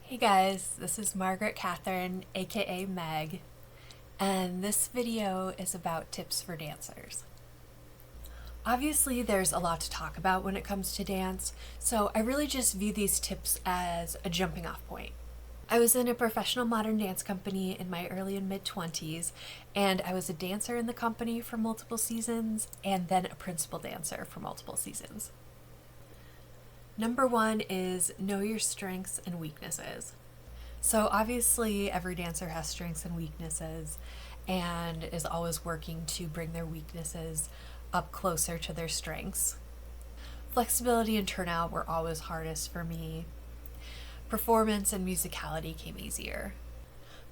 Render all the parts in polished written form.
Hey guys, this is Margaret Catherine, aka Meg, and this video is about tips for dancers. Obviously, there's a lot to talk about when it comes to dance, so I really just view these tips as a jumping off point. I was in a professional modern dance company in my early and mid 20s, and I was a dancer in the company for multiple seasons and then a principal dancer for multiple seasons. Number one is know your strengths and weaknesses. So, obviously, every dancer has strengths and weaknesses and is always working to bring their weaknesses up closer to their strengths. Flexibility and turnout were always hardest for me. Performance and musicality came easier.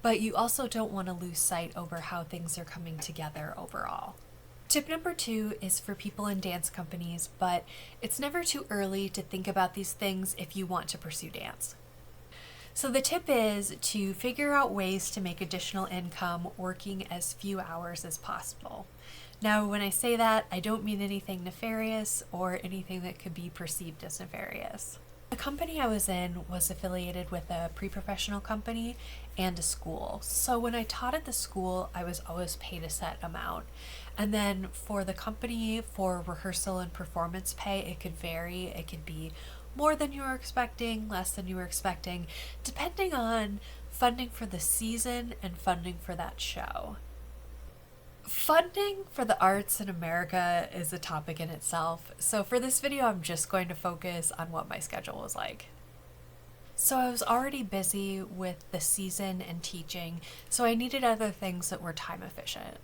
But you also don't want to lose sight over how things are coming together overall. Tip number two is for people in dance companies, but it's never too early to think about these things if you want to pursue dance. So the tip is to figure out ways to make additional income working as few hours as possible. Now, when I say that, I don't mean anything nefarious or anything that could be perceived as nefarious. The company I was in was affiliated with a pre-professional company and a school. So when I taught at the school, I was always paid a set amount. And then for the company, for rehearsal and performance pay, it could vary. It could be more than you were expecting, less than you were expecting, depending on funding for the season and funding for that show. Funding for the arts in America is a topic in itself, so for this video I'm just going to focus on what my schedule was like. So I was already busy with the season and teaching, so I needed other things that were time efficient.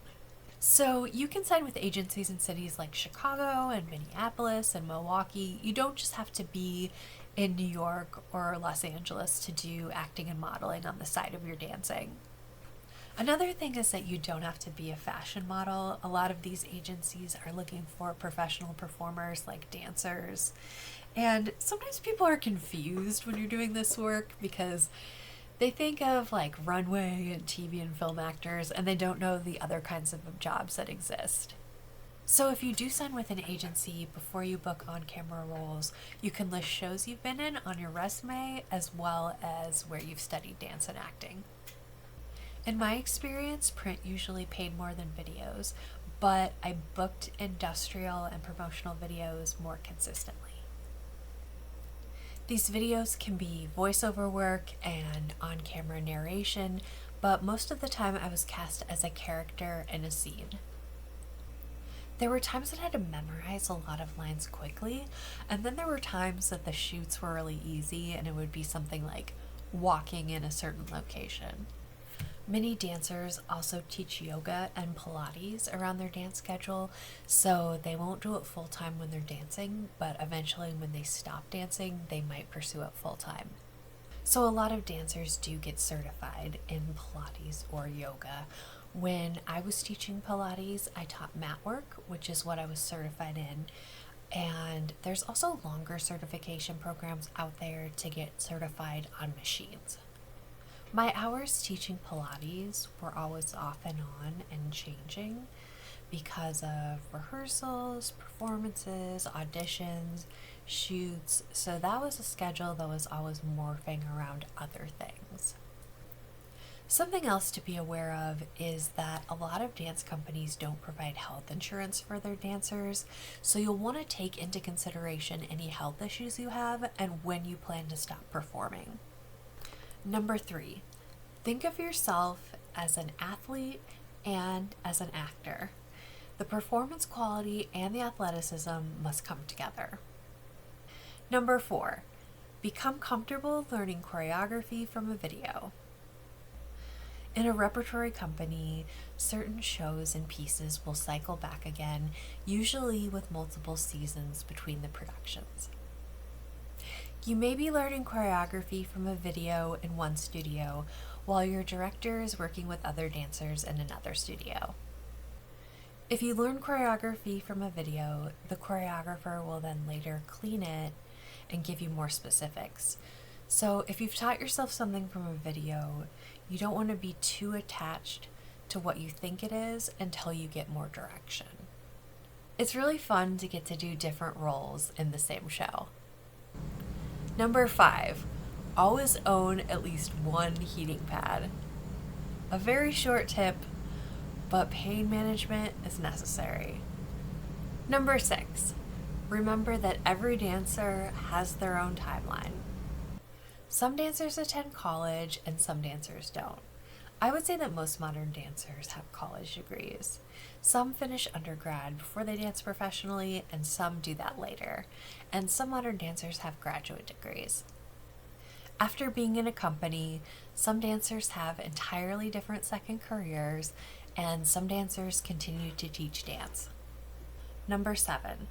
So you can sign with agencies in cities like Chicago and Minneapolis and Milwaukee. You don't just have to be in New York or Los Angeles to do acting and modeling on the side of your dancing. Another thing is that you don't have to be a fashion model. A lot of these agencies are looking for professional performers like dancers. And sometimes people are confused when you're doing this work because they think of like runway and TV and film actors and they don't know the other kinds of jobs that exist. So if you do sign with an agency before you book on-camera roles, you can list shows you've been in on your resume as well as where you've studied dance and acting. In my experience, print usually paid more than videos, but I booked industrial and promotional videos more consistently. These videos can be voiceover work and on-camera narration, but most of the time I was cast as a character in a scene. There were times that I had to memorize a lot of lines quickly, and then there were times that the shoots were really easy and it would be something like walking in a certain location. Many dancers also teach yoga and Pilates around their dance schedule, so they won't do it full time when they're dancing, but eventually when they stop dancing, they might pursue it full time. So a lot of dancers do get certified in Pilates or yoga. When I was teaching Pilates, I taught mat work, which is what I was certified in. And there's also longer certification programs out there to get certified on machines. My hours teaching Pilates were always off and on and changing because of rehearsals, performances, auditions, shoots, so that was a schedule that was always morphing around other things. Something else to be aware of is that a lot of dance companies don't provide health insurance for their dancers, so you'll want to take into consideration any health issues you have and when you plan to stop performing. Number three, think of yourself as an athlete and as an actor. The performance quality and the athleticism must come together. Number four, become comfortable learning choreography from a video. In a repertory company, certain shows and pieces will cycle back again, usually with multiple seasons between the productions. You may be learning choreography from a video in one studio while your director is working with other dancers in another studio. If you learn choreography from a video, the choreographer will then later clean it and give you more specifics. So if you've taught yourself something from a video, you don't want to be too attached to what you think it is until you get more direction. It's really fun to get to do different roles in the same show. Number 5, always own at least one heating pad. A very short tip, but pain management is necessary. Number 6, remember that every dancer has their own timeline. Some dancers attend college and some dancers don't. I would say that most modern dancers have college degrees. Some finish undergrad before they dance professionally, and some do that later. And some modern dancers have graduate degrees. After being in a company, some dancers have entirely different second careers, and some dancers continue to teach dance. Number 7,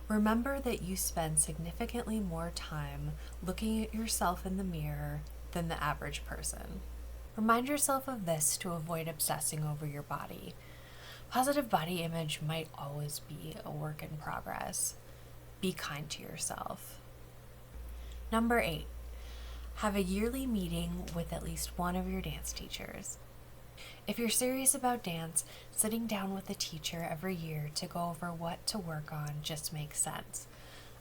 remember that you spend significantly more time looking at yourself in the mirror than the average person. Remind yourself of this to avoid obsessing over your body. Positive body image might always be a work in progress. Be kind to yourself. Number 8, have a yearly meeting with at least one of your dance teachers. If you're serious about dance, sitting down with a teacher every year to go over what to work on just makes sense.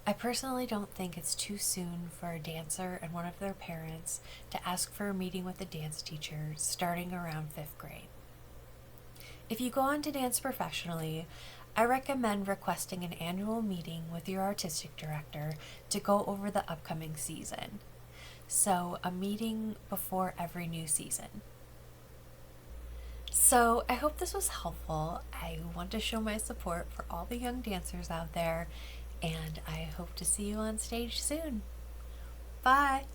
I personally don't think it's too soon for a dancer and one of their parents to ask for a meeting with a dance teacher starting around 5th grade. If you go on to dance professionally, I recommend requesting an annual meeting with your artistic director to go over the upcoming season. So, a meeting before every new season. So, I hope this was helpful. I want to show my support for all the young dancers out there, and I hope to see you on stage soon. Bye!